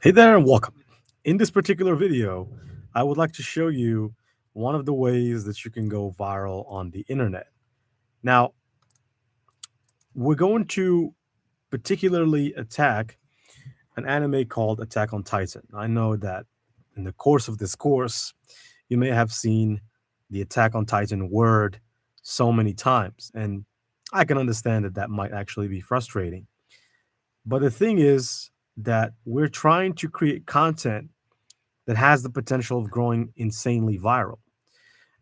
Hey there and welcome. In this particular video, I would like to show you one of the ways that you can go viral on the internet. Now, we're going to particularly attack an anime called Attack on Titan. I know that in the course of this course, you may have seen the Attack on Titan word so many times, and I can understand that that might actually be frustrating. But the thing is that we're trying to create content that has the potential of growing insanely viral.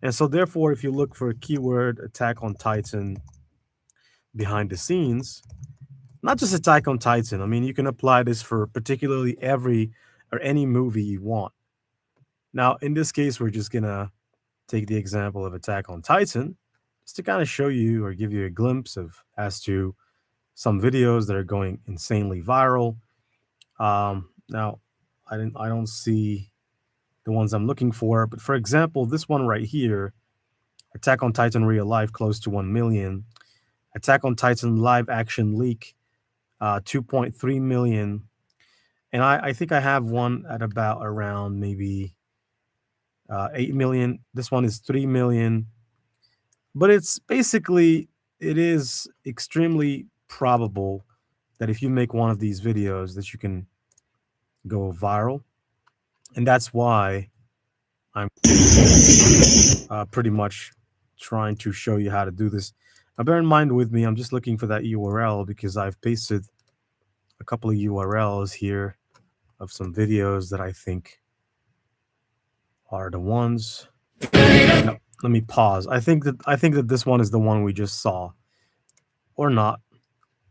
And so, therefore, if you look for a keyword Attack on Titan behind the scenes, not just Attack on Titan, I mean, you can apply this for particularly every or any movie you want. Now, in this case, we're just going to take the example of Attack on Titan just to kind of show you or give you a glimpse of as to some videos that are going insanely viral. Now, I don't see the ones I'm looking for. But for example, this one right here, Attack on Titan real life, close to 1 million. Attack on Titan live action leak, 2.3 million. And I think I have one at about around maybe 8 million. This one is 3 million. But it's basically, it is extremely probable that if you make one of these videos that you can go viral. And that's why I'm pretty much trying to show you how to do this. Now, bear in mind with me, I'm just looking for that URL because I've pasted a couple of URLs here of some videos that I think are the ones. No, let me pause. I think that this one is the one we just saw, or not,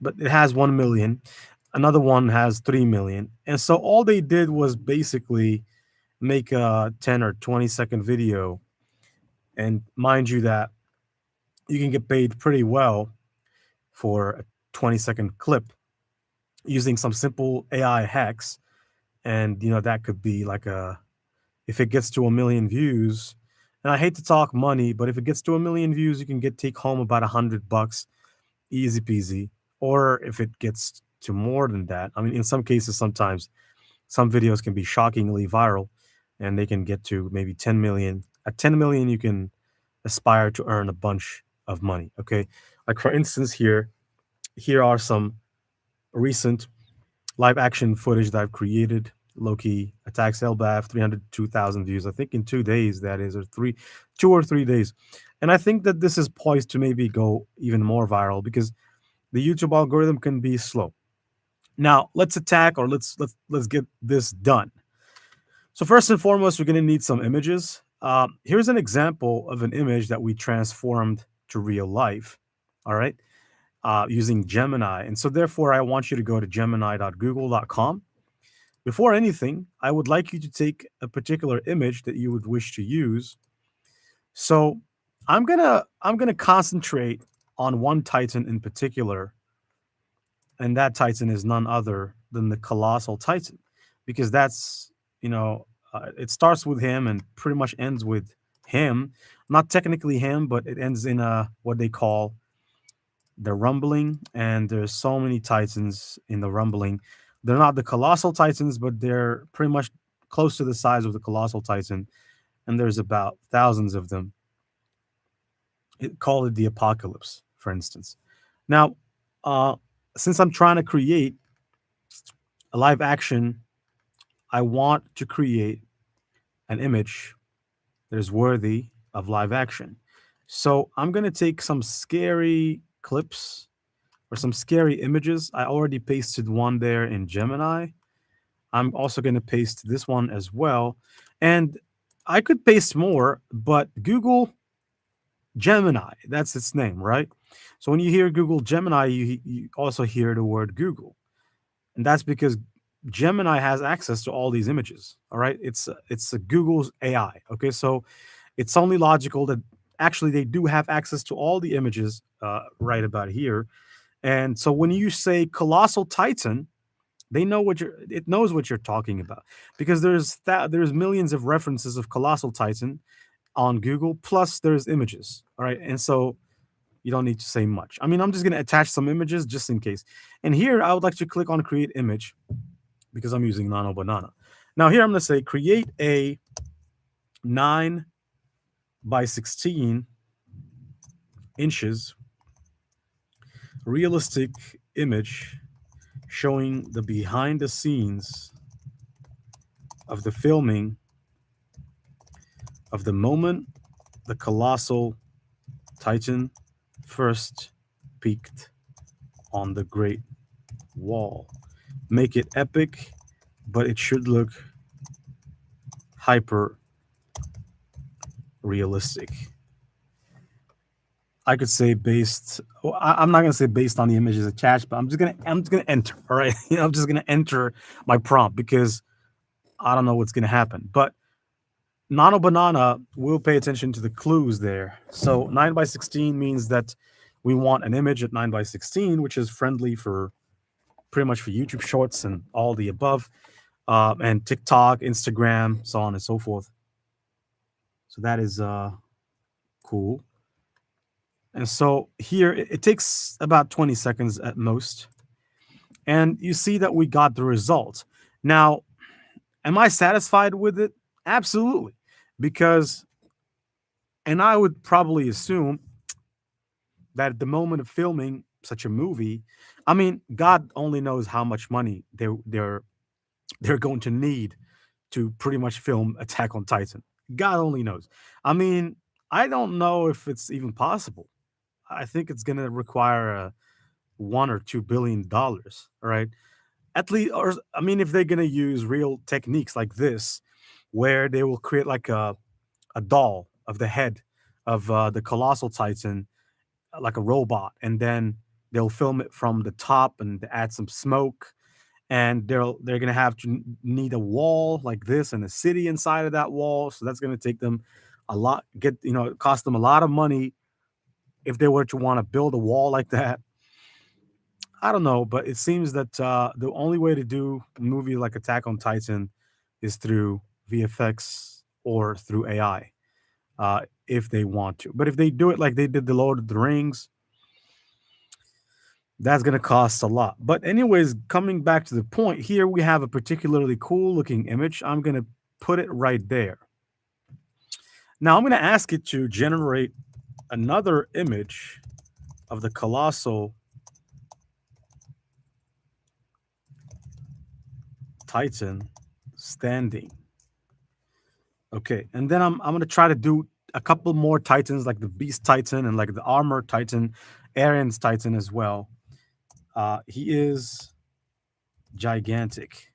but it has 1 million. Another one has 3 million, and so all they did was basically make a 10 or 20-second video. And mind you that you can get paid pretty well for a 20-second clip using some simple AI hacks. And, that could be like if it gets to 1 million views, and I hate to talk money, but if it gets to 1 million views, you can take home about $100, easy peasy. Or if it gets to more than that, I mean, in some cases, sometimes some videos can be shockingly viral and they can get to maybe 10 million. At 10 million, you can aspire to earn a bunch of money. Okay. Like for instance, here are some recent live action footage that I've created. Loki attacks Elbath, 302,000 views. I think in 2 days, that is, or 2 or 3 days. And I think that this is poised to maybe go even more viral because the YouTube algorithm can be slow. Now let's attack, or let's get this done. So first and foremost, we're going to need some images. Here's an example of an image that we transformed to real life. All right. Using Gemini. And so therefore, I want you to go to gemini.google.com. Before anything, I would like you to take a particular image that you would wish to use. So I'm gonna concentrate on one Titan in particular, and that Titan is none other than the Colossal Titan, because that's it starts with him and pretty much ends with him. Not technically him, but it ends in a what they call the rumbling, and there's so many Titans in the rumbling. They're not the Colossal Titans, but they're pretty much close to the size of the Colossal Titan, and there's about thousands of them. Call it the Apocalypse, for instance. Now, uh, since I'm trying to create a live action, I want to create an image that is worthy of live action. So I'm going to take some scary clips or some scary images. I already pasted one there in Gemini. I'm also going to paste this one as well. And I could paste more, but Google Gemini, that's its name, right? So when you hear Google Gemini, you also hear the word Google. And that's because Gemini has access to all these images. All right. It's a Google's AI. Okay. So it's only logical that actually they do have access to all the images right about here. And so when you say Colossal Titan, it knows what you're talking about, because there's millions of references of Colossal Titan on Google, plus there's images. All right. And so you don't need to say much. I mean, I'm just going to attach some images just in case. And here I would like to click on create image. because I'm using Nano Banana. Now here I'm going to say create a 9 by 16 inches realistic image showing the behind the scenes of the filming of the moment the Colossal Titan first peaked on the Great Wall. Make it epic, but it should look hyper realistic. I could say based. Well, I'm not gonna say based on the images attached, but I'm just gonna enter. All right, I'm just gonna enter my prompt because I don't know what's gonna happen. But Nano Banana will pay attention to the clues there. So 9 by 16 means that we want an image at 9 by 16, which is friendly for pretty much for YouTube Shorts and all the above, and TikTok, Instagram, so on and so forth. So that is cool. And so here it takes about 20 seconds at most. And you see that we got the result. Now, am I satisfied with it? Absolutely. Because, and I would probably assume that at the moment of filming such a movie, I mean, God only knows how much money they're going to need to pretty much film Attack on Titan. God only knows. I mean, I don't know if it's even possible. I think it's going to require a $1 or $2 billion, right? At least, or I mean, if they're going to use real techniques like this, where they will create like a doll of the head of the Colossal Titan, like a robot, and then they'll film it from the top and add some smoke, and they're gonna have to need a wall like this and a city inside of that wall. So that's gonna take them a lot. Cost them a lot of money if they were to want to build a wall like that. I don't know, but it seems that the only way to do a movie like Attack on Titan is through VFX or through AI, if they want to. But if they do it like they did the Lord of the Rings, that's going to cost a lot. But, anyways, coming back to the point, here we have a particularly cool looking image. I'm going to put it right there. Now, I'm going to ask it to generate another image of the Colossal Titan standing. Okay, and then I'm going to try to do a couple more Titans, like the Beast Titan and like the Armor Titan, Aaron's Titan as well. He is gigantic.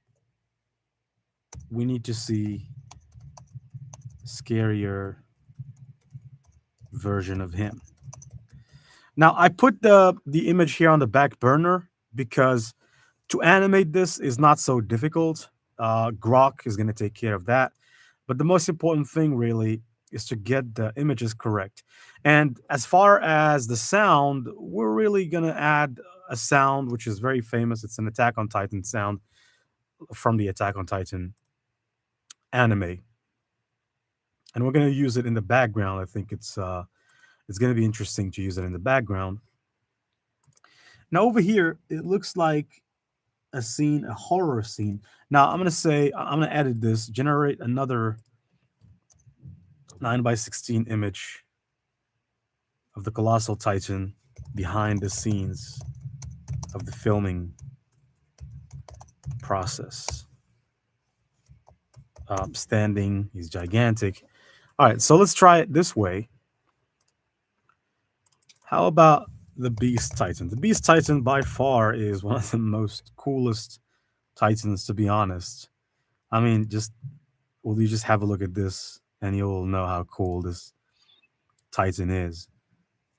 We need to see scarier version of him. Now I put the image here on the back burner because to animate this is not so difficult. Grok is going to take care of that. But the most important thing really is to get the images correct. And as far as the sound, we're really going to add a sound which is very famous. It's an Attack on Titan sound from the Attack on Titan anime. And we're going to use it in the background. I think it's going to be interesting to use it in the background. Now over here, it looks like a scene, a horror scene. Now I'm going to edit this, generate another 9 by 16 image of the Colossal Titan behind the scenes of the filming process. Standing, he's gigantic. All right, so let's try it this way. How about the Beast Titan? The Beast Titan by far is one of the most coolest Titans, to be honest. I mean, you just have a look at this and you'll know how cool this Titan is.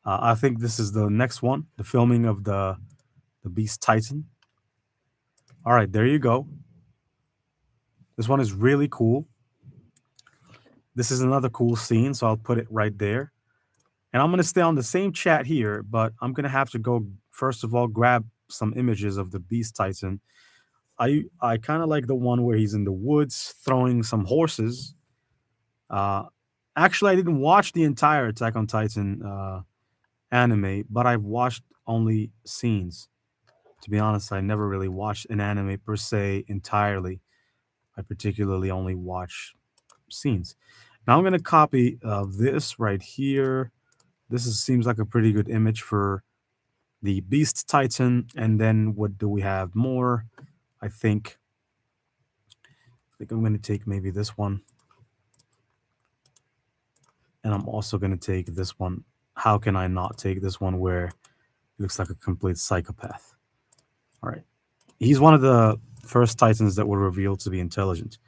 I think this is the next one, the filming of the Beast Titan. All right, there you go. This one is really cool. This is another cool scene, so I'll put it right there. And I'm going to stay on the same chat here, but I'm going to have to go, first of all, grab some images of the Beast Titan. I kind of like the one where he's in the woods throwing some horses. Actually, I didn't watch the entire Attack on Titan anime, but I've watched only scenes To be honest, I never really watched an anime per se entirely. I particularly only watch scenes. Now I'm going to copy this right here. Seems like a pretty good image for the Beast Titan. And then what do we have more? I think I'm going to take maybe this one. And I'm also going to take this one. How can I not take this one where it looks like a complete psychopath? All right. He's one of the first Titans that were revealed to be intelligent.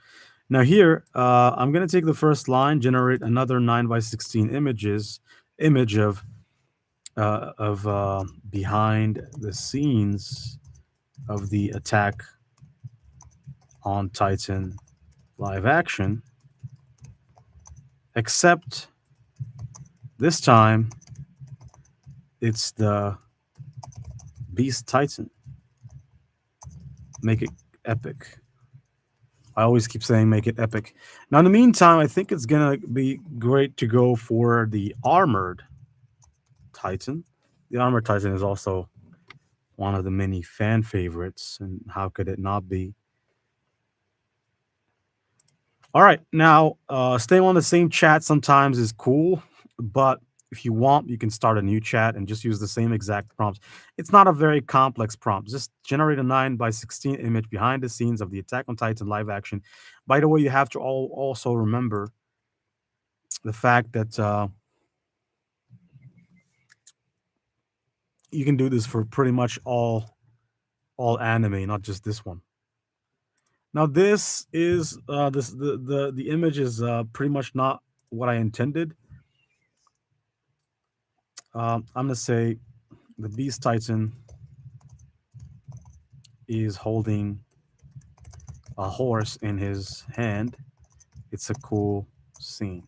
Now here, I'm going to take the first line, generate another 9 by 16 image of behind the scenes of the Attack on Titan live action, except this time it's the Beast Titan. Make it epic. I always keep saying make it epic. Now, in the meantime, I think it's gonna be great to go for the Armored Titan. The Armored Titan is also one of the many fan favorites, and how could it not be? All right, now staying on the same chat sometimes is cool, but if you want, you can start a new chat and just use the same exact prompts. It's not a very complex prompt. Just generate a 9 by 16 image behind the scenes of the Attack on Titan live action. By the way, you have to also remember the fact that you can do this for pretty much all anime, not just this one. Now, this is the image is pretty much not what I intended. I'm gonna say the Beast Titan is holding a horse in his hand. It's a cool scene.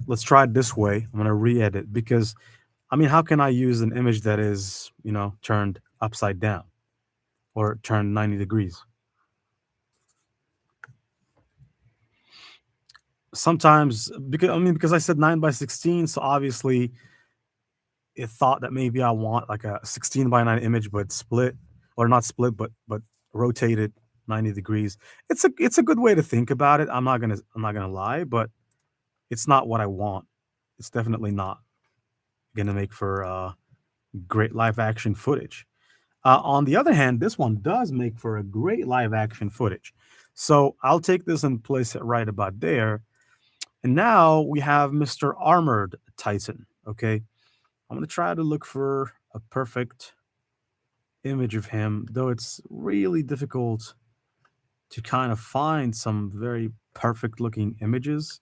Let's try it this way. I'm gonna re-edit because I mean, how can I use an image that is, turned upside down or turned 90 degrees? Sometimes because I said 9 by 16, so obviously it thought that maybe I want like a 16 by 9 image, but split or not split, but rotated 90 degrees. It's a good way to think about it. I'm not gonna lie, but it's not what I want. It's definitely not gonna make for great live action footage. On the other hand, this one does make for a great live action footage. So I'll take this and place it right about there. And now we have Mr. Armored Titan. Okay. I'm going to try to look for a perfect image of him, though it's really difficult to kind of find some very perfect looking images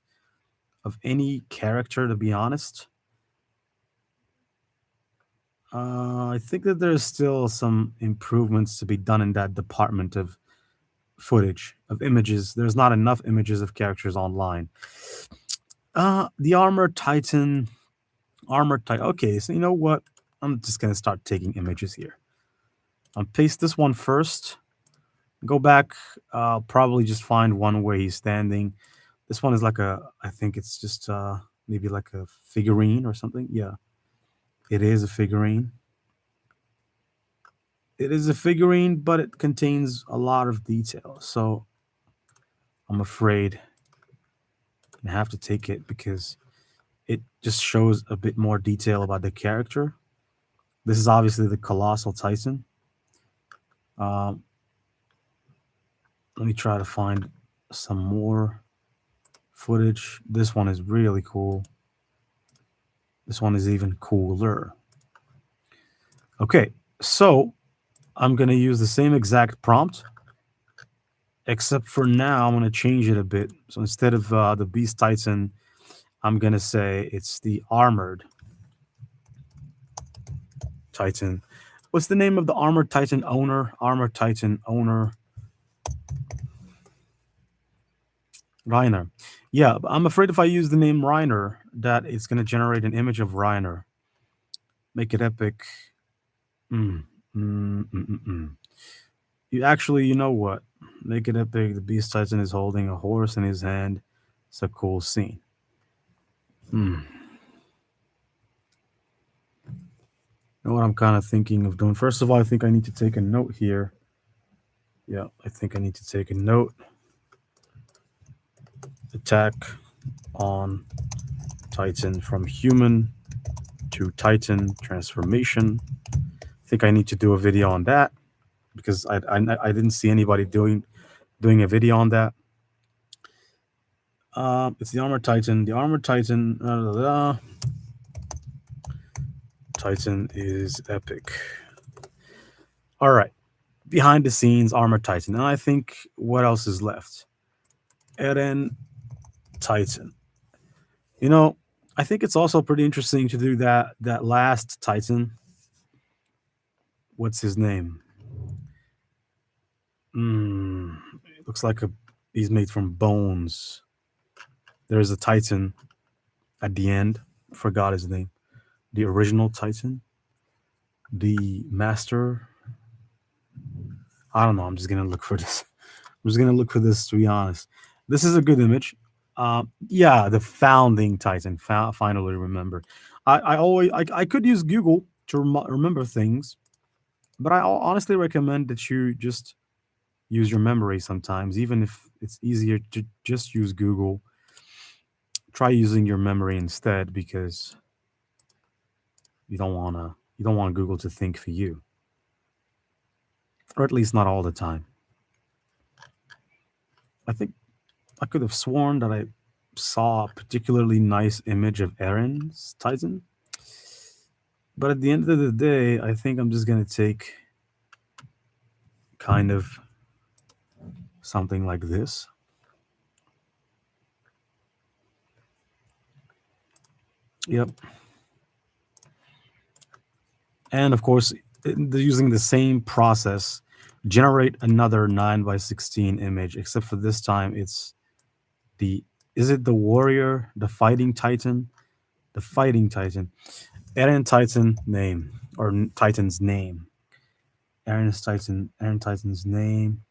of any character, to be honest. I think that there's still some improvements to be done in that department of footage, of images. There's not enough images of characters online. The Armored Titan. Okay, so you know what? I'm just gonna start taking images here. I'll paste this one first. Go back. Probably just find one where he's standing. This one is like I think it's just maybe like a figurine or something. Yeah, it is a figurine. It is a figurine, but it contains a lot of detail. So I'm afraid I have to take it because it just shows a bit more detail about the character. This is obviously the Colossal Titan. Um, Let me try to find some more footage. This one is really cool. This one is even cooler. Okay, so I'm going to use the same exact prompt, except for now I'm going to change it a bit. So instead of the Beast Titan, I'm going to say it's the Armored Titan. What's the name of the Armored Titan owner? Armored Titan owner. Reiner. Yeah, but I'm afraid if I use the name Reiner, that it's going to generate an image of Reiner. Make it epic. Mm, mm, mm, mm, mm. You know what? Make it epic. The Beast Titan is holding a horse in his hand. It's a cool scene. Mm. know what I'm kind of thinking of doing? First of all, I think I need to take a note here. Yeah, I think I need to take a note. Attack on Titan from human to Titan transformation. I think I need to do a video on that because I didn't see anybody doing a video on that. It's the Armored Titan. The Armored Titan. Titan is epic. All right. Behind the scenes, Armored Titan. And I think what else is left? Eren Titan. You know, I think it's also pretty interesting to do that last Titan. What's his name? It looks like he's made from bones. There's a Titan at the end. Forgot his name. The original Titan. The master. I don't know. I'm just gonna look for this. I'm just gonna look for this, to be honest. This is a good image. Yeah, the founding Titan. Finally remember. I could use Google to remember things, but I honestly recommend that you just use your memory sometimes, even if it's easier to just use Google. Try using your memory instead because you don't want Google to think for you, or at least not all the time. I think I could have sworn that I saw a particularly nice image of Eren's Titan, but at the end of the day, I think I'm just gonna take kind of something like this. Yep. And of course, they're using the same process, generate another 9 by 16 image, except for this time it's the, is it the warrior, the fighting Titan? The fighting Titan. Eren Titan name, or Titan's name. Eren Titan's name.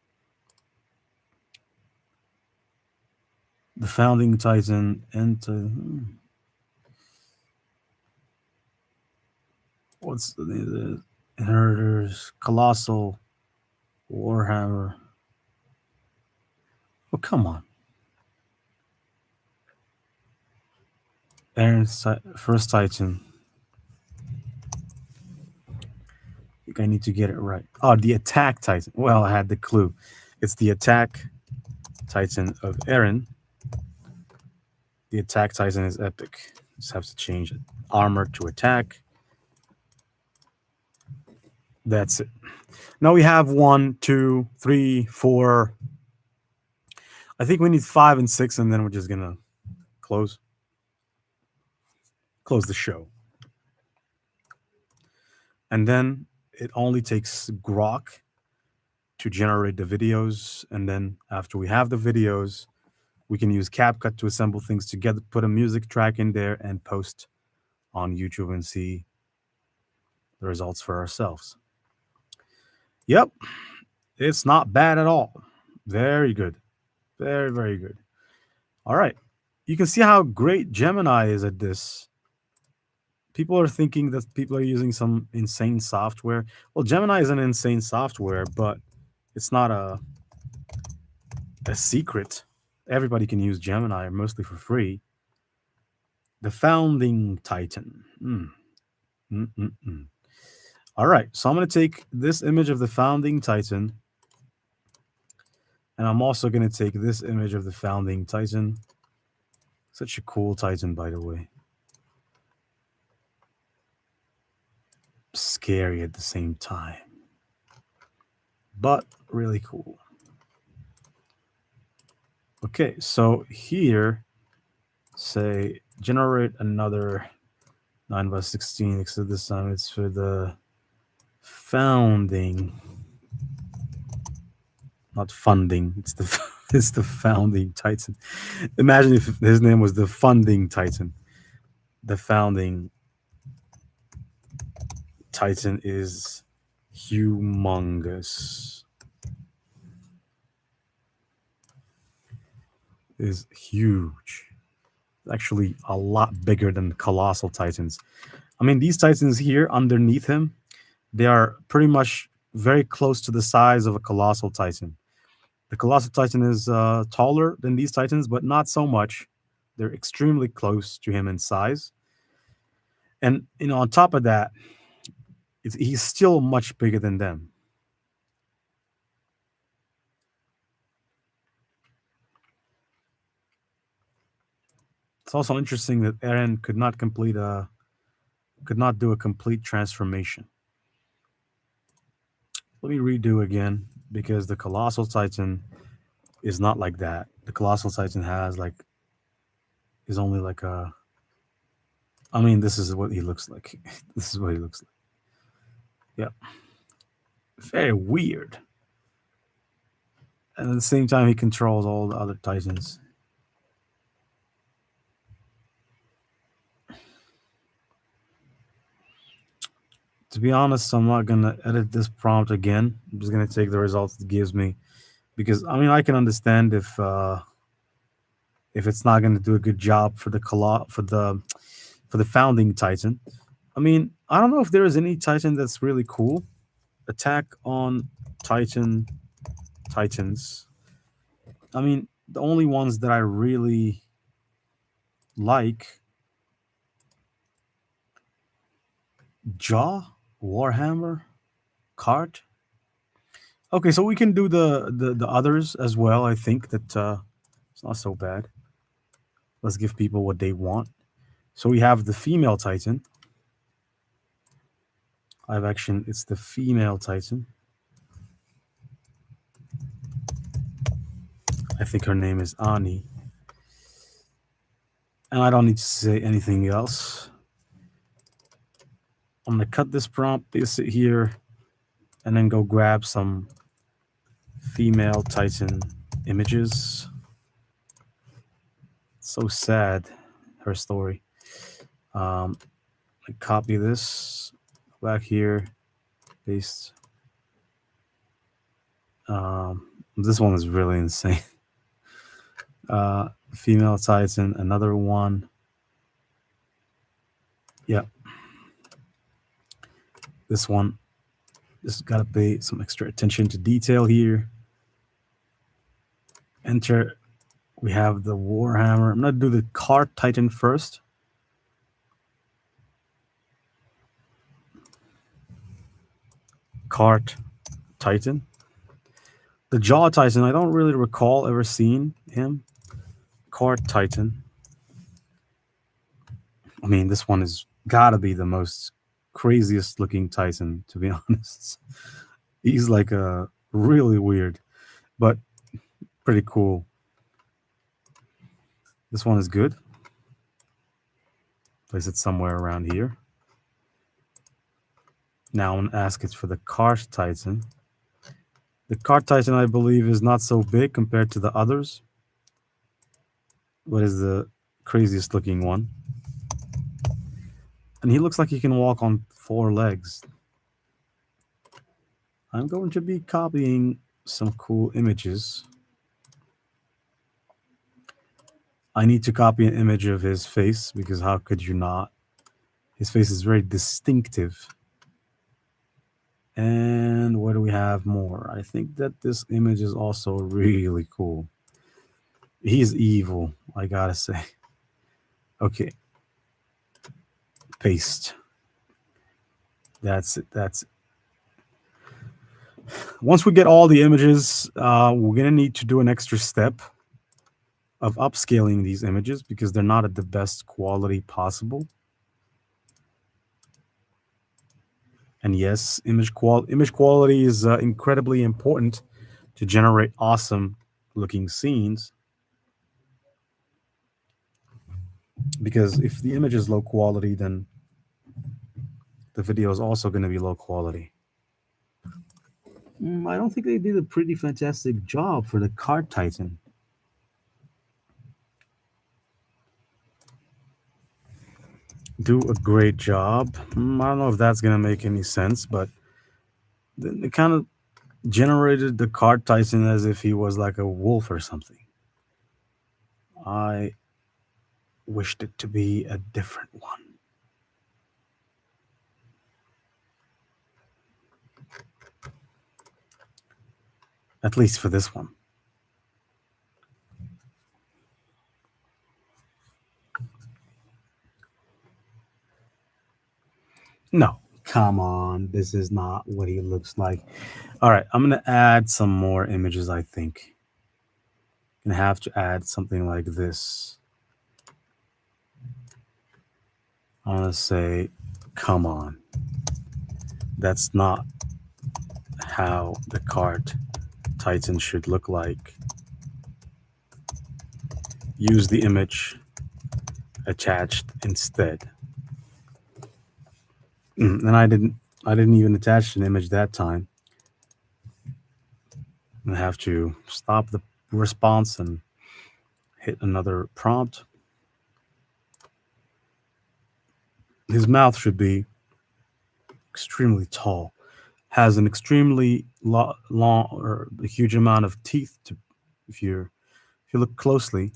The founding Titan, and what's the inheritors? Colossal Warhammer. Oh, come on. Eren's first Titan. I think I need to get it right. Oh, the attack Titan. Well, I had the clue. It's the attack Titan of Eren. The attack Titan is epic. Just have to change it. Armor to attack. That's it. Now we have 1, 2, 3, 4. I think we need 5 and 6, and then we're just gonna close the show. And then it only takes Grok to generate the videos, and then after we have the videos, we can use CapCut to assemble things together, put a music track in there, and post on YouTube and see the results for ourselves. Yep, it's not bad at all. Very good. Very, very good. All right. You can see how great Gemini is at this. People are thinking that people are using some insane software. Well, Gemini is an insane software, but it's not a secret. Everybody can use Gemini, mostly for free. The founding Titan. All right, so I'm going to take this image of the founding Titan, and I'm also going to take this image of the founding Titan. Such a cool Titan, by the way. Scary at the same time, but really cool. Okay, so here, say, generate another 9 by 16, except this time it's for the founding, not funding. It's the it's the founding Titan. Imagine if his name was the funding Titan. The founding Titan is humongous. Is huge. Actually, a lot bigger than Colossal Titans. I mean, these Titans here underneath him, they are pretty much very close to the size of a Colossal Titan. The Colossal Titan is taller than these Titans, but not so much. They're extremely close to him in size. And, on top of that, he's still much bigger than them. It's also interesting that Eren could not do a complete transformation. Let me redo again because the Colossal Titan is not like that. The Colossal Titan is only like a. I mean, this is what he looks like. This is what he looks like. Yeah, very weird. And at the same time, he controls all the other Titans. To be honest, I'm not gonna edit this prompt again. I'm just gonna take the results it gives me because I mean I can understand if it's not gonna do a good job for for the founding Titan. I mean, I don't know if there is any Titan that's really cool. Attack on Titans. I mean, the only ones that I really like, Jaw, Warhammer, Cart. Okay, so we can do the others as well. I think that it's not so bad. Let's give people what they want. So we have the female Titan. Live action. It's the female Titan. I think her name is Ani. And I don't need to say anything else. I'm gonna cut this prompt, paste it here, and then go grab some female Titan images. So sad, her story. I copy this back here, paste. This one is really insane. Female Titan, another one. Yeah. This one, just gotta pay some extra attention to detail here. Enter. We have the Warhammer. I'm gonna do the Cart Titan first. Cart Titan. The Jaw Titan, I don't really recall ever seeing him. Cart Titan. I mean, this one is gotta be the most craziest looking Titan, to be honest. He's like a really weird, but pretty cool. This one is good. Place it somewhere around here. Now I'm gonna ask it for the Cart Titan. The Cart Titan, I believe, is not so big compared to the others. What is the craziest looking one? And he looks like he can walk on 4 legs. I'm going to be copying some cool images. I need to copy an image of his face because how could you not? His face is very distinctive. And what do we have more? I think that this image is also really cool. He's evil, I gotta say. Okay. Paste. That's it. That's it. Once we get all the images, we're gonna need to do an extra step of upscaling these images because they're not at the best quality possible. And yes, image quality is incredibly important to generate awesome looking scenes. Because if the image is low quality, then the video is also going to be low quality. I don't think they did a pretty fantastic job for the Cart Titan. Do a great job. I don't know if that's going to make any sense, but they kind of generated the Cart Titan as if he was like a wolf or something. I wished it to be a different one. at least for this one. No, come on. This is not what he looks like. All right, I'm going to add some more images, I think. Gonna have to add something like this. I'm gonna say, come on. That's not how the cart Titan should look like. Use the image attached instead. And I didn't even attach an image that time. I have to stop the response and hit another prompt. His mouth should be extremely tall, has an extremely long or a huge amount of teeth. To, if you look closely,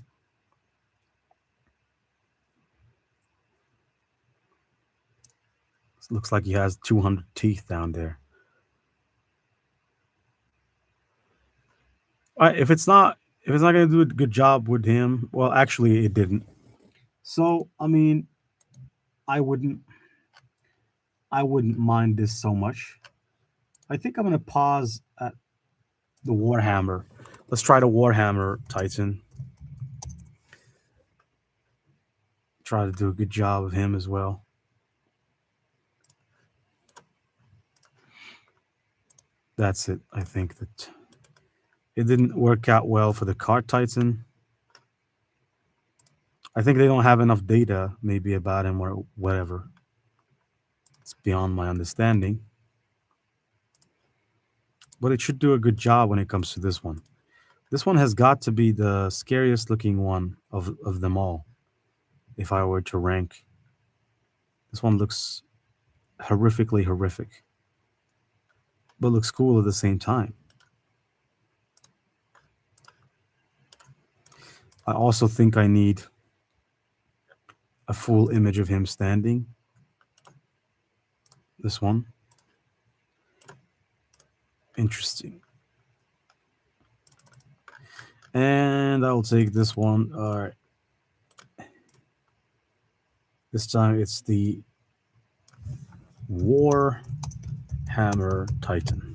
it looks like he has 200 teeth down there. If it's not going to do a good job with him, well, actually, it didn't. So, I mean, I wouldn't, I wouldn't mind this so much. I think I'm going to pause at the Warhammer. Let's try the Warhammer Titan. Try to do a good job of him as well. That's it. I think that it didn't work out well for the Cart Titan. I think they don't have enough data, maybe about him or whatever. It's beyond my understanding. But it should do a good job when it comes to this one. This one has got to be the scariest looking one of them all. If I were to rank, this one looks horrifically horrific, but looks cool at the same time. I also think I need a full image of him standing. This one. Interesting. And I'll take this one. All right. This time it's the Warhammer Titan.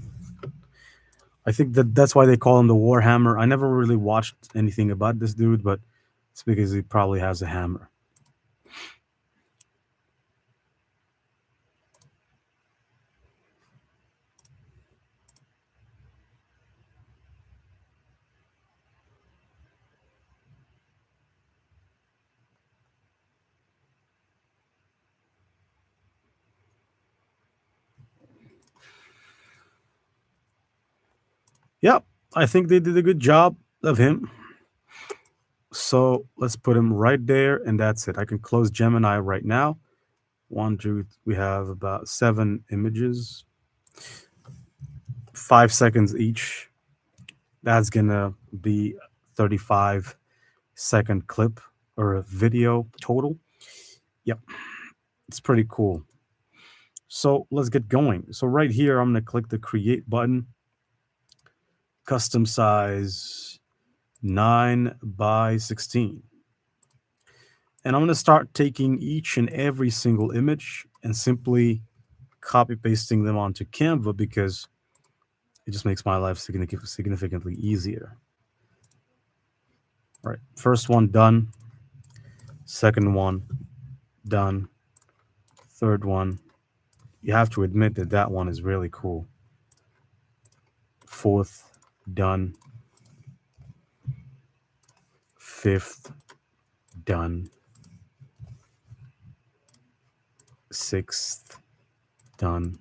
I think that's why they call him the Warhammer. I never really watched anything about this dude, but it's because he probably has a hammer. Yep, I think they did a good job of him. So let's put him right there, and that's it. I can close Gemini right now. One, two, we have about 7 images, 5 seconds each. That's gonna be 35-second clip or a video total. Yep, it's pretty cool. So let's get going. So right here, I'm gonna click the create button, custom size 9:16. And I'm going to start taking each and every single image and simply copy pasting them onto Canva because it just makes my life significantly easier. All right, first one done, second one done, third one. You have to admit that that one is really cool. Fourth done, fifth done, sixth done.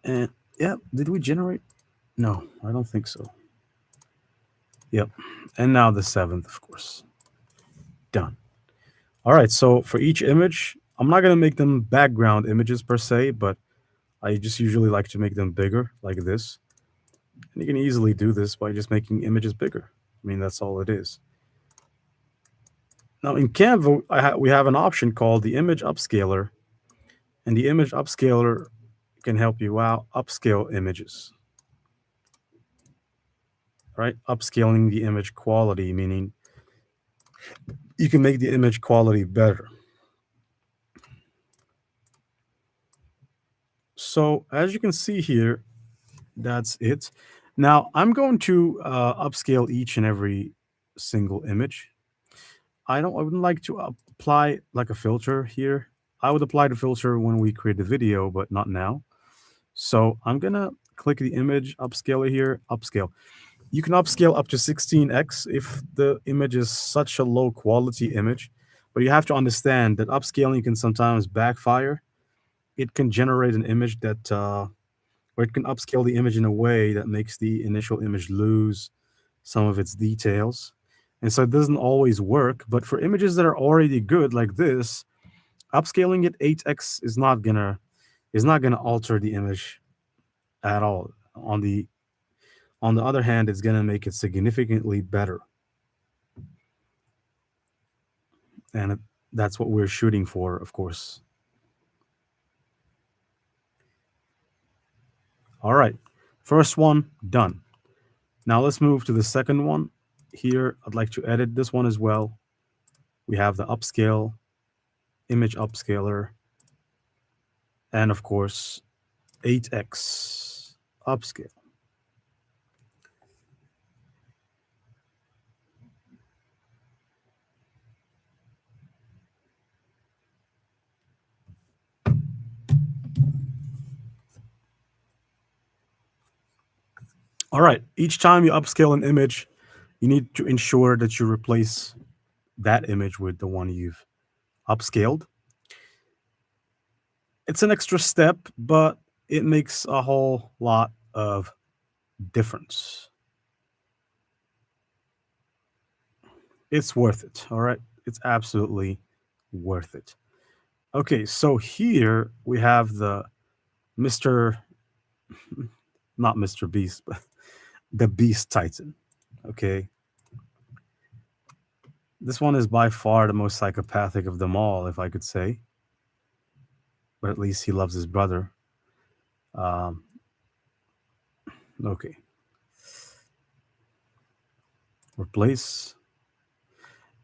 And yeah, did we generate? No, I don't think so. Yep. And now the 7th, of course. Done. All right. So for each image, I'm not going to make them background images per se, but I just usually like to make them bigger like this. And you can easily do this by just making images bigger. I mean, that's all it is. Now in Canva, we have an option called the image upscaler. And the image upscaler can help you out upscale images. right? Upscaling the image quality, meaning you can make the image quality better. So as you can see here, that's it. Now I'm going to upscale each and every single image. I wouldn't like to apply like a filter here. I would apply the filter when we create the video, but not now. So I'm gonna click the image upscaler here, upscale. You can upscale up to 16x if the image is such a low quality image, but you have to understand that upscaling can sometimes backfire. It can generate an image that, or it can upscale the image in a way that makes the initial image lose some of its details. And so it doesn't always work. But for images that are already good like this, upscaling it 8x is not gonna alter the image at all. On the other hand, it's gonna make it significantly better. And that's what we're shooting for, of course. All right. First one done. Now let's move to the second one. Here, I'd like to edit this one as well. We have the upscale, image upscaler, and of course, 8x upscale. All right. Each time you upscale an image, you need to ensure that you replace that image with the one you've upscaled. It's an extra step, but it makes a whole lot of difference. It's worth it. All right. It's absolutely worth it. Okay. So here we have the Mr. not Mr. Beast, but the Beast Titan. Okay. This one is by far the most psychopathic of them all, if I could say. But at least he loves his brother. Um, okay. Replace.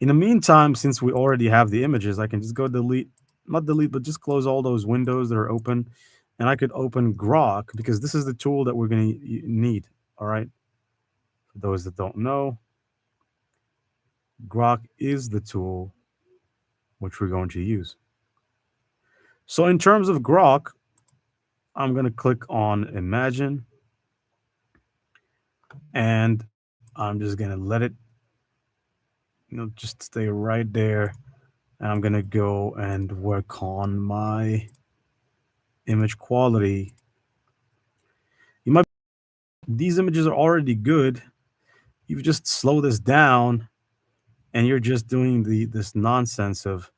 In the meantime, since we already have the images, I can just go delete, not delete, but just close all those windows that are open. And I could open Grok because this is the tool that we're going to need. All right. For those that don't know, Grok is the tool which we're going to use. So in terms of Grok, I'm going to click on Imagine. And I'm just going to let it, just stay right there. And I'm going to go and work on my image quality. You might, these images are already good. You just slow this down and you're just doing this nonsense of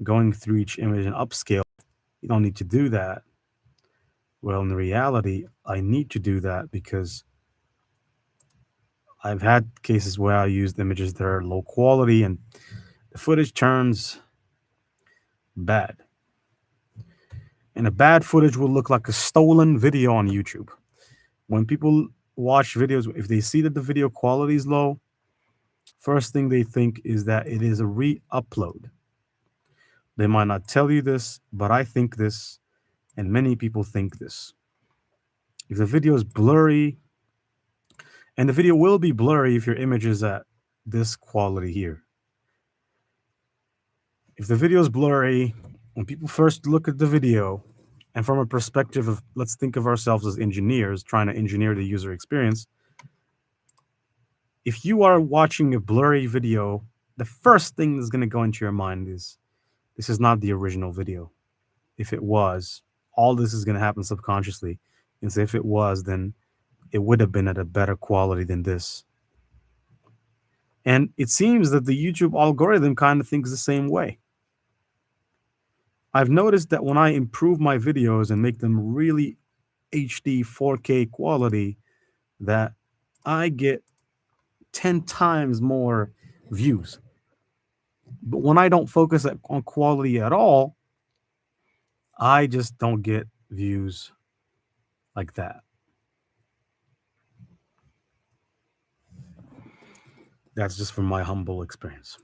going through each image and upscale. You don't need to do that. Well, in reality, I need to do that because I've had cases where I used images that are low quality and the footage turns bad. And a bad footage will look like a stolen video on YouTube. When people watch videos, if they see that the video quality is low, first thing they think is that it is a re-upload. They might not tell you this, but I think this, and many people think this. If the video is blurry, and the video will be blurry if your image is at this quality here. If the video is blurry, when people first look at the video, and from a perspective of, let's think of ourselves as engineers trying to engineer the user experience, if you are watching a blurry video, the first thing that's going to go into your mind is, this is not the original video. If it was, all this is going to happen subconsciously. And so if it was, then it would have been at a better quality than this. And it seems that the YouTube algorithm kind of thinks the same way. I've noticed that when I improve my videos and make them really HD 4K quality, that I get 10 times more views. But when I don't focus on quality at all, I just don't get views like that. That's just from my humble experience.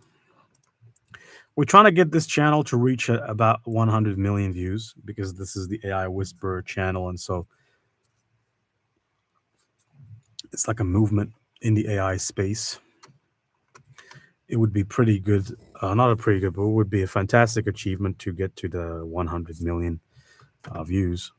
We're trying to get this channel to reach about 100 million views because this is the AI Whisperer channel. And so it's like a movement in the AI space. It would be pretty good, not a pretty good, but it would be a fantastic achievement to get to the 100 million views.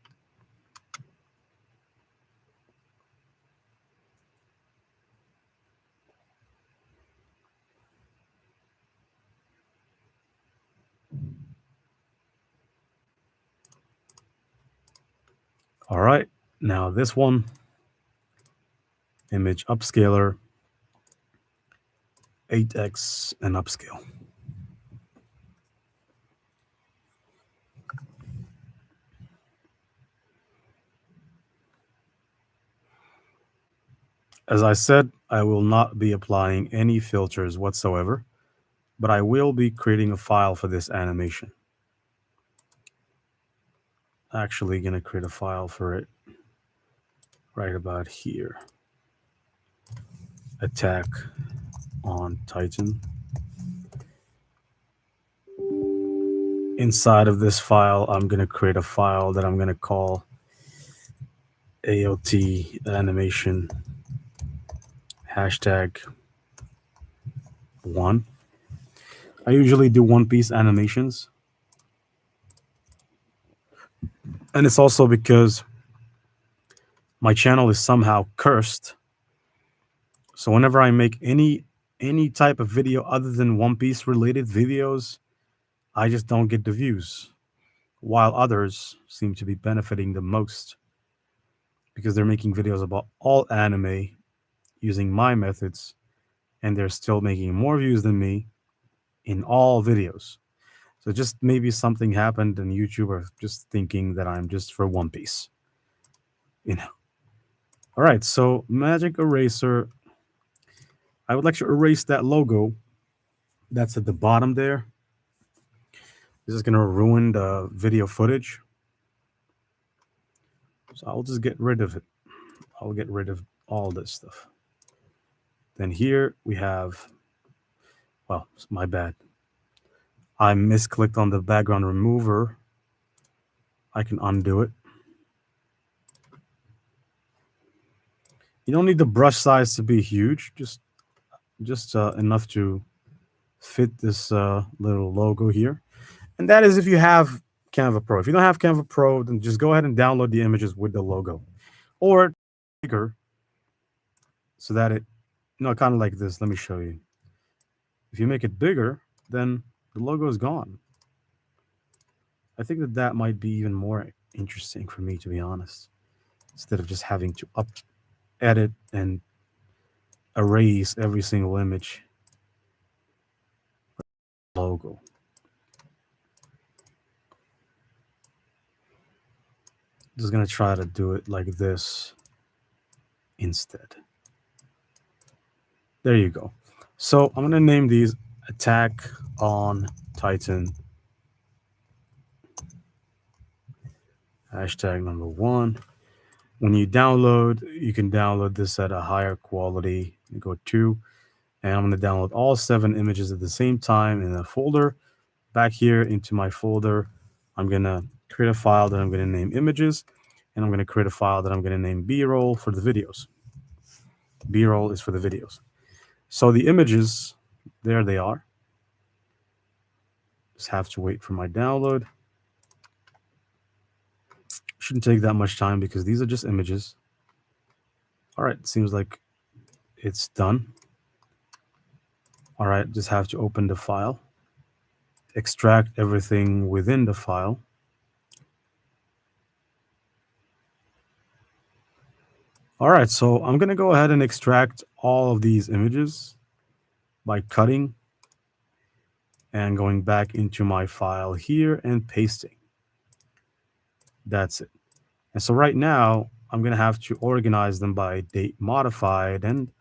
All right, now this one, image upscaler, 8x and upscale. As I said, I will not be applying any filters whatsoever, but I will be creating a file for this animation. Actually going to create a file for it right about here. Attack on Titan. Inside of this file, I'm going to create a file that I'm going to call AOT animation hashtag 1. I usually do one-piece animations. And it's also because my channel is somehow cursed. So whenever I make any type of video other than One Piece related videos, I just don't get the views, while others seem to be benefiting the most because they're making videos about all anime using my methods, and they're still making more views than me in all videos. So just maybe something happened and YouTube are just thinking that I'm just for One Piece, you know. All right, so Magic Eraser. I would like to erase that logo that's at the bottom there. This is going to ruin the video footage. So I'll just get rid of it. I'll get rid of all this stuff. Then here we have, well, my bad. I misclicked on the background remover. I can undo it. You don't need the brush size to be huge, just enough to fit this little logo here. And that is if you have Canva Pro. If you don't have Canva Pro, then just go ahead and download the images with the logo. Or bigger so that it, kind of like this. Let me show you. If you make it bigger, then the logo is gone. I think that might be even more interesting for me, to be honest, instead of just having to edit and erase every single image logo. Just gonna try to do it like this instead. There you go. So I'm gonna name these Attack on Titan hashtag number 1. When you download, you can download this at a higher quality. You go to, and I'm going to download all 7 images at the same time in a folder. Back here into my folder, I'm going to create a file that I'm going to name images, and I'm going to create a file that I'm going to name B-roll for the videos. B-roll is for the videos. So the images, there they are. Just have to wait for my download. Shouldn't take that much time because these are just images. All right, seems like it's done. All right, just have to open the file, extract everything within the file. All right, so I'm going to go ahead and extract all of these images by cutting and going back into my file here and pasting. That's it. And so right now, I'm going to have to organize them by date modified and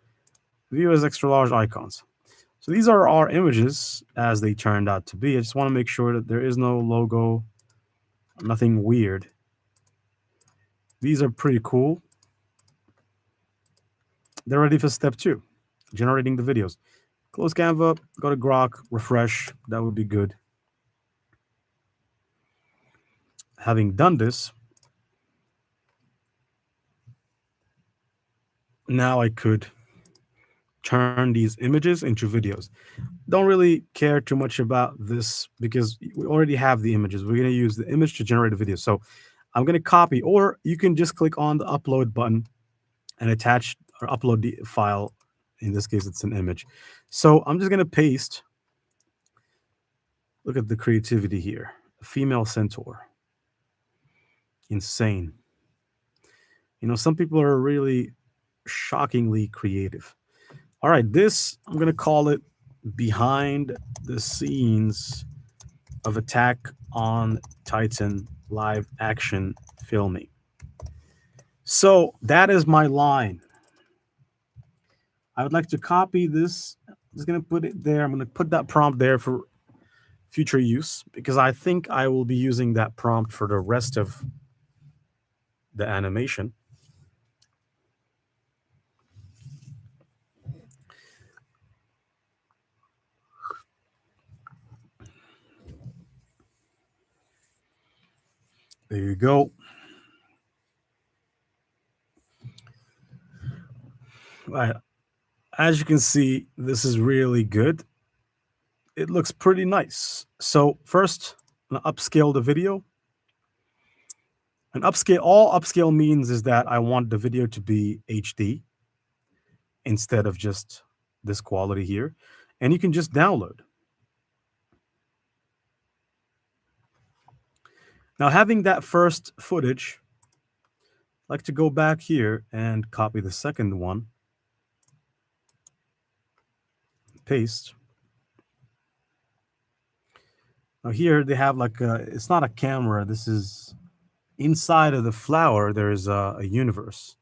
view as extra large icons. So these are our images as they turned out to be. I just want to make sure that there is no logo, nothing weird. These are pretty cool. They're ready for step 2, generating the videos. Close Canva, go to Grok, refresh. That would be good. Having done this, now I could turn these images into videos. Don't really care too much about this because we already have the images. We're going to use the image to generate a video. So I'm going to copy, or you can just click on the upload button and attach or upload the file. In this case, it's an image. So I'm just going to paste. Look at the creativity here. A female centaur. Insane. You know, some people are really shockingly creative. All right, this, I'm going to call it behind the scenes of Attack on Titan live action filming. So that is my line. I would like to copy this. I'm just going to put it there. I'm going to put that prompt there for future use because I think I will be using that prompt for the rest of the animation. There you go. As you can see, this is really good. It looks pretty nice. So first, I'm gonna upscale the video. And upscale, all upscale means is that I want the video to be HD instead of just this quality here. And you can just download. Now, having that first footage, I'd like to go back here and copy the second one, paste. Now here they have like it's not a camera. This is inside of the flower. There is a universe,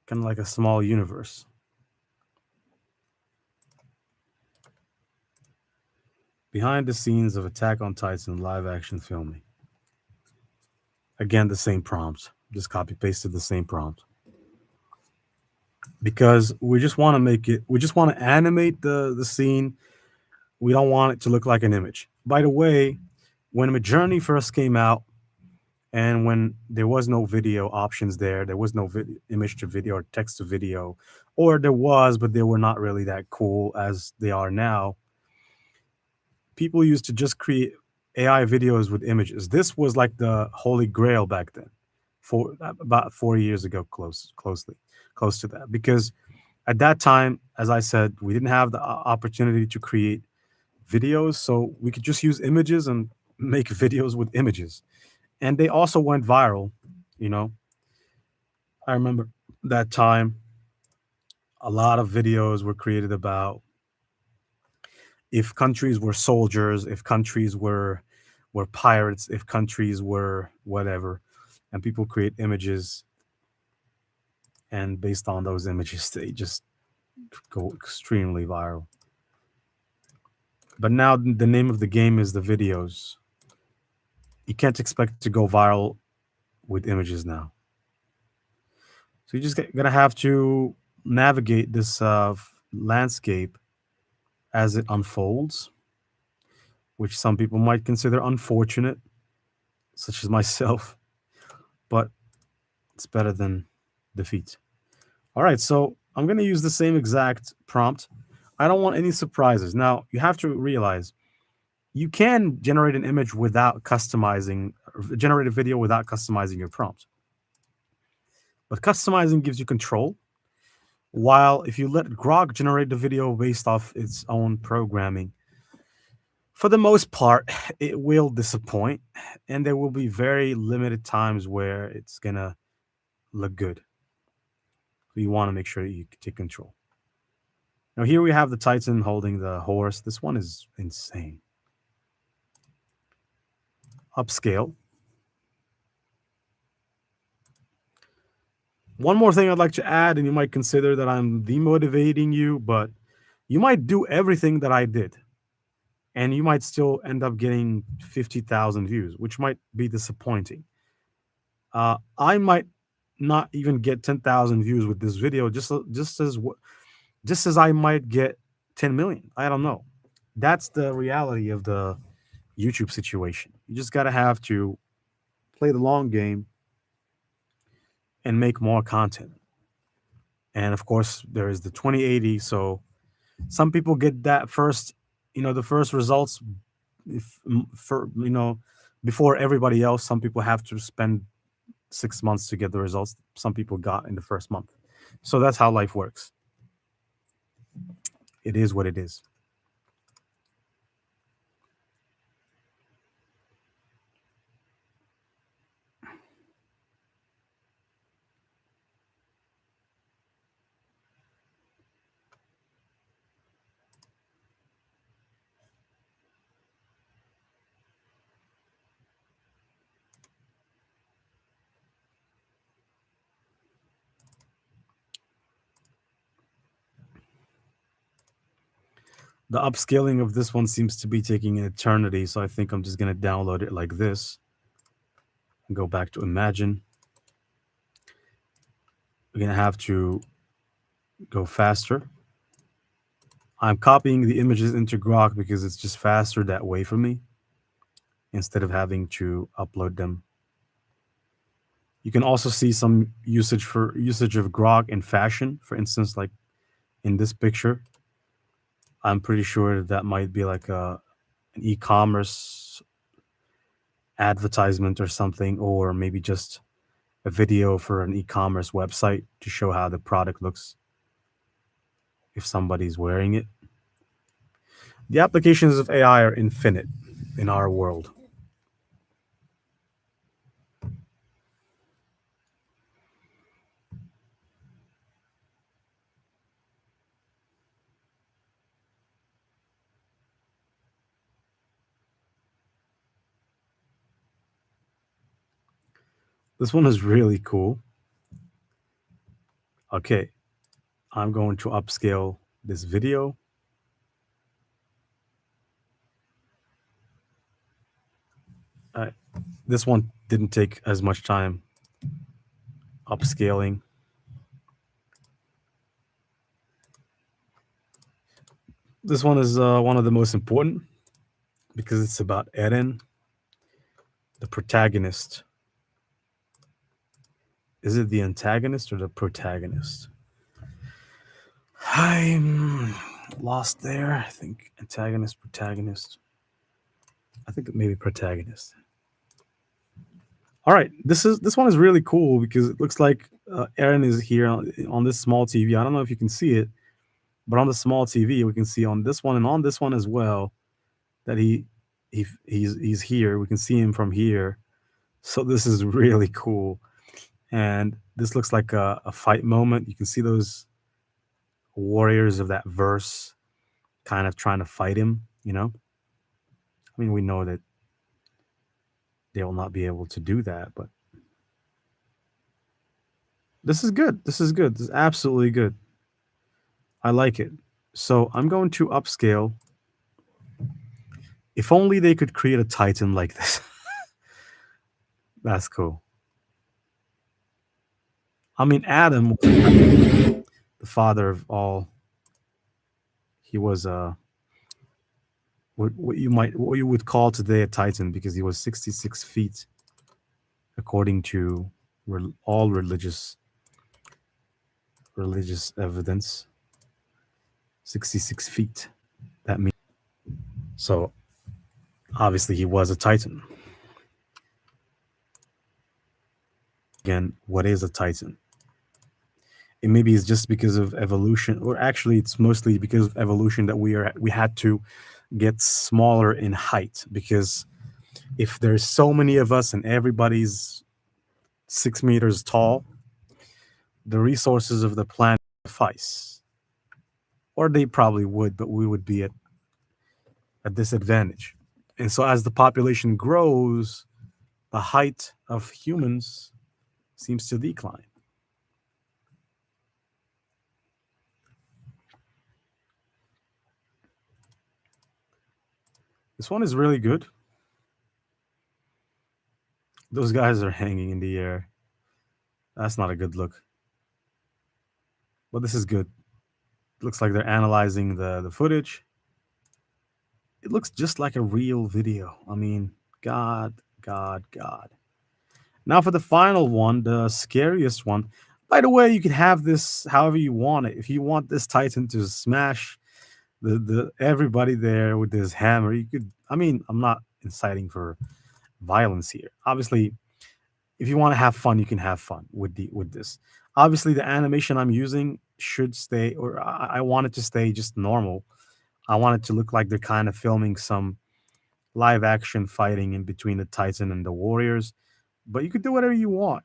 kind of like a small universe. Behind the scenes of Attack on Titan live action filming. Again, the same prompt. Just copy pasted the same prompt. Because we just want to make it, we just want to animate the scene. We don't want it to look like an image. By the way, when Midjourney first came out and when there was no video options there was no image to video or text to video, or there was, but they were not really that cool as they are now. People used to just create AI videos with images. This was like the holy grail back then, for about 4 years ago, close to that. Because at that time, as I said, we didn't have the opportunity to create videos, so we could just use images and make videos with images. And they also went viral, you know. I remember that time, a lot of videos were created about if countries were soldiers, if countries were pirates, if countries were whatever, and people create images, and based on those images, they just go extremely viral. But now the name of the game is the videos. You can't expect to go viral with images now. So you're just gonna have to navigate this landscape as it unfolds, which some people might consider unfortunate, such as myself, but it's better than defeat. All right, so I'm going to use the same exact prompt. I don't want any surprises. Now, you have to realize you can generate an image without customizing, or generate a video without customizing your prompt. But customizing gives you control, while if you let Grok generate the video based off its own programming, for the most part, it will disappoint, and there will be very limited times where it's going to look good. So you want to make sure that you take control. Now here we have the Titan holding the horse. This one is insane. Upscale. One more thing I'd like to add, and you might consider that I'm demotivating you, but you might do everything that I did, and you might still end up getting 50,000 views, which might be disappointing. I might not even get 10,000 views with this video, just as I might get 10 million. I don't know. That's the reality of the YouTube situation. You just got to have to play the long game and make more content. And of course, there is the 2080. So some people get that first, the first results for, before everybody else. Some people have to spend 6 months to get the results some people got in the first month. So that's how life works. It is what it is. The upscaling of this one seems to be taking an eternity, so I think I'm just going to download it like this and go back to Imagine. We're going to have to go faster. I'm copying the images into Grok because it's just faster that way for me instead of having to upload them. You can also see some usage of Grok in fashion. For instance, like in this picture, I'm pretty sure that might be like an e-commerce advertisement or something, or maybe just a video for an e-commerce website to show how the product looks if somebody's wearing it. The applications of AI are infinite in our world. This one is really cool. Okay, I'm going to upscale this video. This one didn't take as much time upscaling. This one is one of the most important because it's about Eren, the protagonist. Is it the antagonist or the protagonist? I'm lost there. I think antagonist, protagonist. I think maybe protagonist. All right, this one is really cool because it looks like Eren is here on this small TV. I don't know if you can see it, but on the small TV we can see on this one and on this one as well that he's here. We can see him from here. So this is really cool, and this looks like a fight moment. You can see those warriors of that verse kind of trying to fight him. I mean, we know that they will not be able to do that, but this is good. This is good. This is absolutely good. I like it. So I'm going to upscale. If only they could create a Titan like this. That's cool. I mean, Adam, the father of all, he was what you would call today a Titan because he was 66 feet, according to all religious evidence. 66 feet. That means so. Obviously, he was a Titan. Again, what is a Titan? It maybe is just because of evolution, or actually, it's mostly because of evolution that we had to get smaller in height, because if there's so many of us and everybody's 6 meters tall, the resources of the planet suffice, or they probably would, but we would be at a disadvantage. And so as the population grows, the height of humans seems to decline. This one is really good. Those guys are hanging in the air. That's not a good look. But this is good. looks like they're analyzing the footage. It looks just like a real video. I mean, God, God, God. Now for the final one, the scariest one. By the way, you can have this however you want it. If you want this Titan to smash the everybody there with this hammer, you could. I mean, I'm not inciting for violence here. Obviously, if you want to have fun, you can have fun with this. Obviously, the animation I'm using should stay, or I want it to stay just normal. I want it to look like they're kind of filming some live action fighting in between the Titan and the warriors. But you could do whatever you want.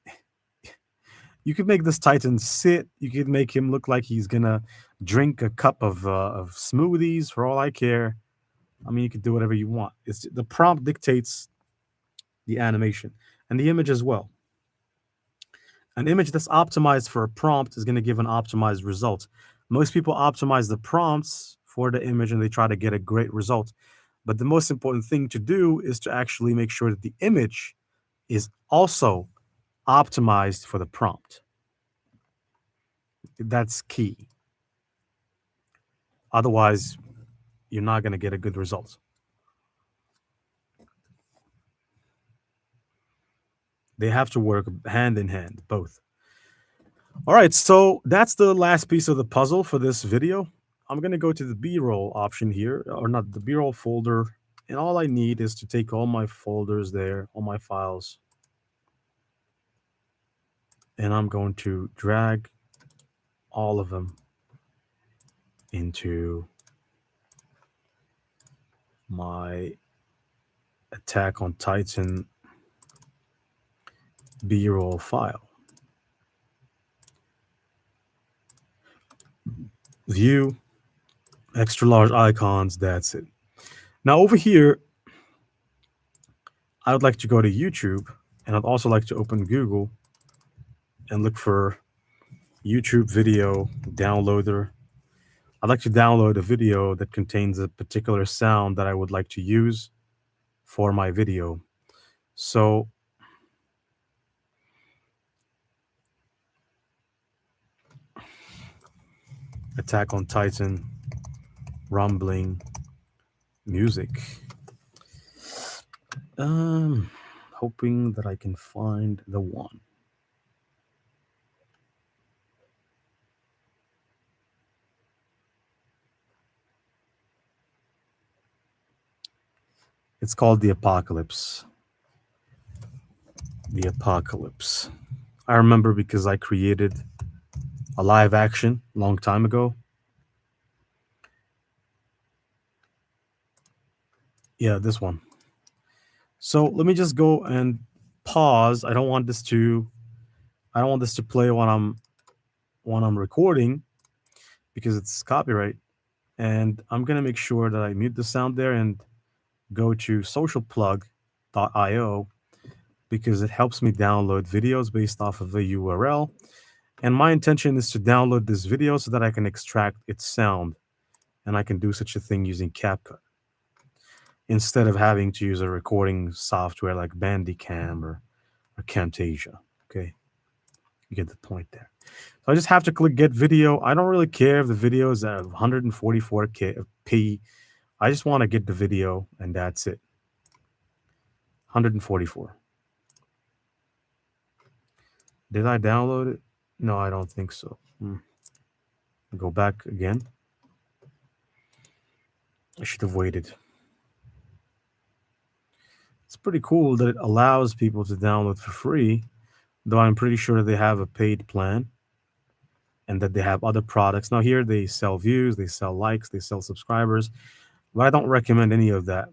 You could make this Titan sit. You could make him look like he's gonna drink a cup of smoothies. For all I care, I mean, you could do whatever you want. It's the prompt dictates the animation and the image as well. An image that's optimized for a prompt is going to give an optimized result. Most people optimize the prompts for the image and they try to get a great result. But the most important thing to do is to actually make sure that the image is also optimized for the prompt. That's key. Otherwise, you're not going to get a good result. They have to work hand in hand, both. All right, so that's the last piece of the puzzle for this video. I'm going to go to the B-roll option here, or not the B-roll folder. And all I need is to take all my folders there, all my files. And I'm going to drag all of them into my Attack on Titan B-roll file. View, extra large icons, that's it. Now over here, I would like to go to YouTube, and I'd also like to open Google and look for YouTube video downloader. I'd like to download a video that contains a particular sound that I would like to use for my video. So Attack on Titan, rumbling, music. Hoping that I can find the one. It's called The Apocalypse. The Apocalypse. I remember because I created a live action a long time ago. Yeah, this one. So let me just go and pause. I don't want this to play when I'm recording because it's copyright. And I'm gonna make sure that I mute the sound there and go to socialplug.io because it helps me download videos based off of a URL. And my intention is to download this video so that I can extract its sound. And I can do such a thing using CapCut instead of having to use a recording software like Bandicam or Camtasia. Okay, you get the point there. So I just have to click get video. I don't really care if the video is at 144p. I just want to get the video and that's it. 144. Did I download it? No, I don't think so. Go back again. I should have waited. It's pretty cool that it allows people to download for free, though I'm pretty sure they have a paid plan and that they have other products. Now here they sell views, they sell likes, they sell subscribers, but I don't recommend any of that.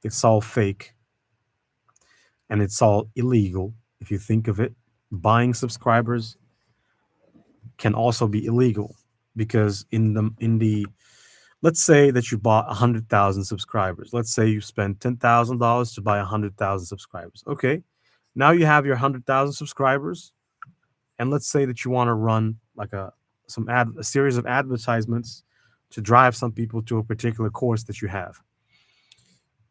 It's all fake and it's all illegal if you think of it. Buying subscribers can also be illegal because in the let's say that you bought 100,000 subscribers. Let's say you spent $10,000 to buy 100,000 subscribers. Okay, now you have your 100,000 subscribers, and let's say that you want to run like a series of advertisements to drive some people to a particular course that you have.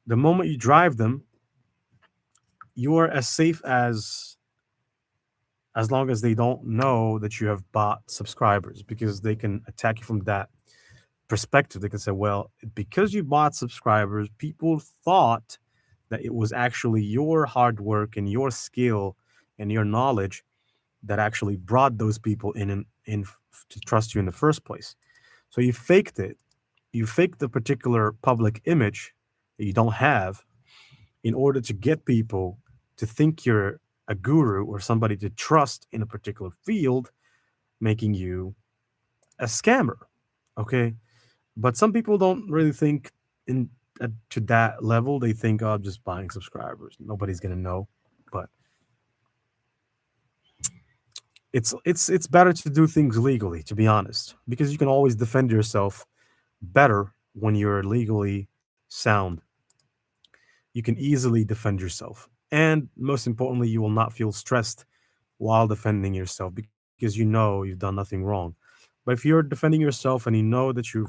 The moment you drive them, you are as safe as as long as they don't know that you have bought subscribers, because they can attack you from that perspective. They can say, well, because you bought subscribers, people thought that it was actually your hard work and your skill and your knowledge that actually brought those people to trust you in the first place. So you faked it. You faked the particular public image that you don't have in order to get people to think you're a guru or somebody to trust in a particular field, making you a scammer. Okay. But some people don't really think in to that level. They think, oh, I'm just buying subscribers. Nobody's gonna know. But it's better to do things legally, to be honest, because you can always defend yourself better when you're legally sound. You can easily defend yourself. And most importantly, you will not feel stressed while defending yourself because you know you've done nothing wrong. But if you're defending yourself and you know that you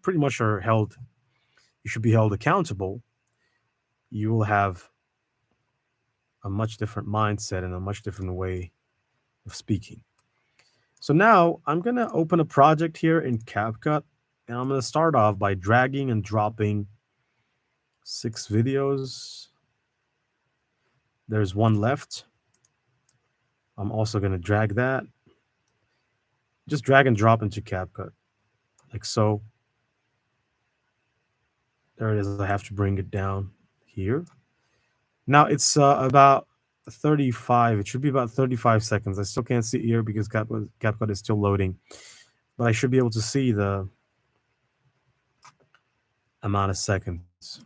pretty much are held, you should be held accountable, you will have a much different mindset and a much different way of speaking. So now I'm going to open a project here in CapCut, and I'm going to start off by dragging and dropping 6 videos. There's one left. I'm also going to drag that. Just drag and drop into CapCut, like so. There it is. I have to bring it down here. Now it's about 35. It should be about 35 seconds. I still can't see here because CapCut is still loading, but I should be able to see the amount of seconds.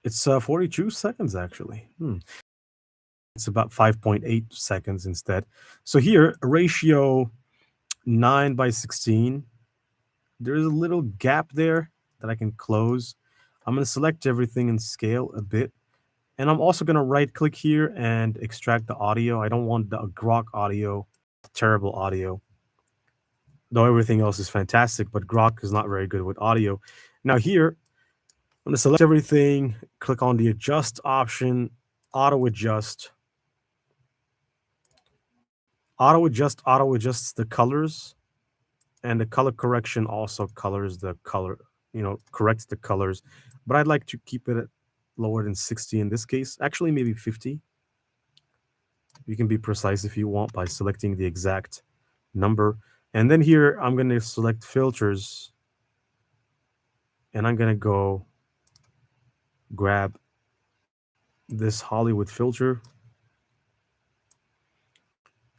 It's 42 seconds actually. It's about 5.8 seconds instead. So here, ratio 9:16. There's a little gap there that I can close. I'm going to select everything and scale a bit. And I'm also going to right click here and extract the audio. I don't want the Grok audio, terrible audio. Though everything else is fantastic, but Grok is not very good with audio. Now here, I'm going to select everything, click on the adjust option, auto adjust. Auto adjusts the colors, and the color correction also colors the color, corrects the colors. But I'd like to keep it at lower than 60 in this case. Actually, maybe 50. You can be precise if you want by selecting the exact number. And then here, I'm going to select filters, and I'm going to go grab this Hollywood filter.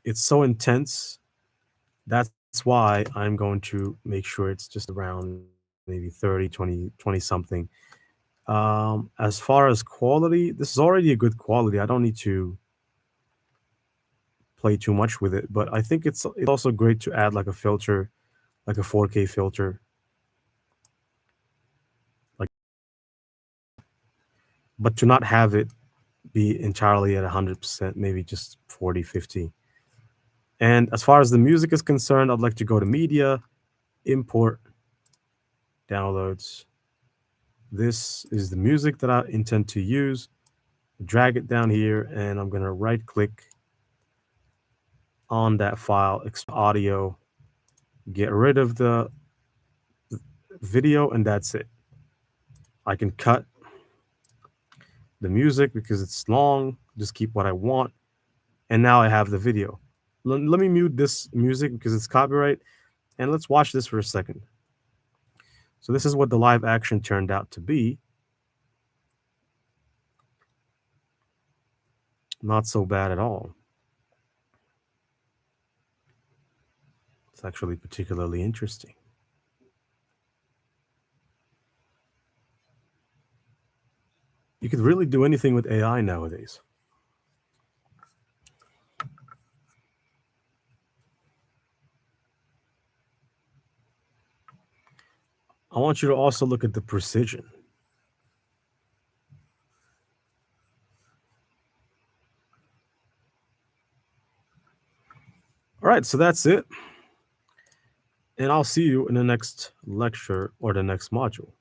It's so intense. That's why I'm going to make sure it's just around maybe 30, 20 something. As far as quality, this is already a good quality. I don't need to play too much with it, but I think it's also great to add like a filter, like a 4K filter, like, but to not have it be entirely at 100%, maybe just 40, 50. And as far as the music is concerned, I'd like to go to media, import, downloads. This is the music that I intend to use. Drag it down here, and I'm going to right click on that file, audio, get rid of the video, and that's it. I can cut the music because it's long, just keep what I want. And now I have the video. Let me mute this music because it's copyright, and let's watch this for a second. So this is what the live action turned out to be. Not so bad at all. It's actually particularly interesting. You could really do anything with AI nowadays. I want you to also look at the precision. All right, so that's it. And I'll see you in the next lecture or the next module.